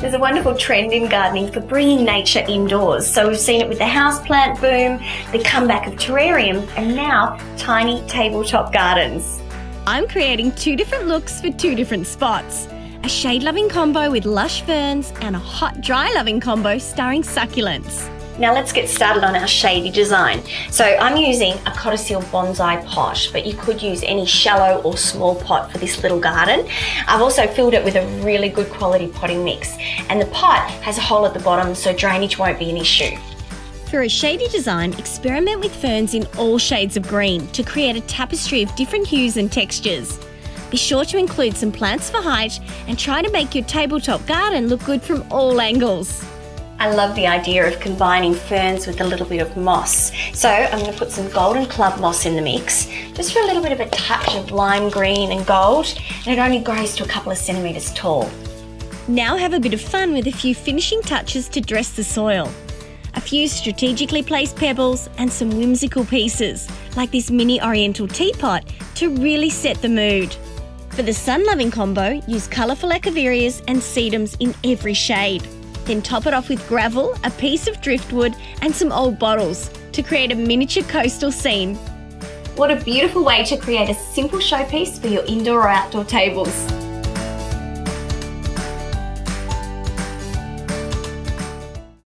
There's a wonderful trend in gardening for bringing nature indoors. So we've seen it with the houseplant boom, the comeback of terrariums, and now tiny tabletop gardens. I'm creating 2 different looks for 2 different spots. A shade-loving combo with lush ferns and a hot, dry-loving combo starring succulents. Now let's get started on our shady design. So I'm using a codicil bonsai pot, but you could use any shallow or small pot for this little garden. I've also filled it with a really good quality potting mix, and the pot has a hole at the bottom so drainage won't be an issue. For a shady design, experiment with ferns in all shades of green to create a tapestry of different hues and textures. Be sure to include some plants for height and try to make your tabletop garden look good from all angles. I love the idea of combining ferns with a little bit of moss. So I'm going to put some golden club moss in the mix, just for a little bit of a touch of lime green and gold, and it only grows to a couple of centimetres tall. Now have a bit of fun with a few finishing touches to dress the soil. A few strategically placed pebbles and some whimsical pieces, like this mini oriental teapot, to really set the mood. For the sun-loving combo, use colourful echeverias and sedums in every shade. Then top it off with gravel, a piece of driftwood and some old bottles to create a miniature coastal scene. What a beautiful way to create a simple showpiece for your indoor or outdoor tables.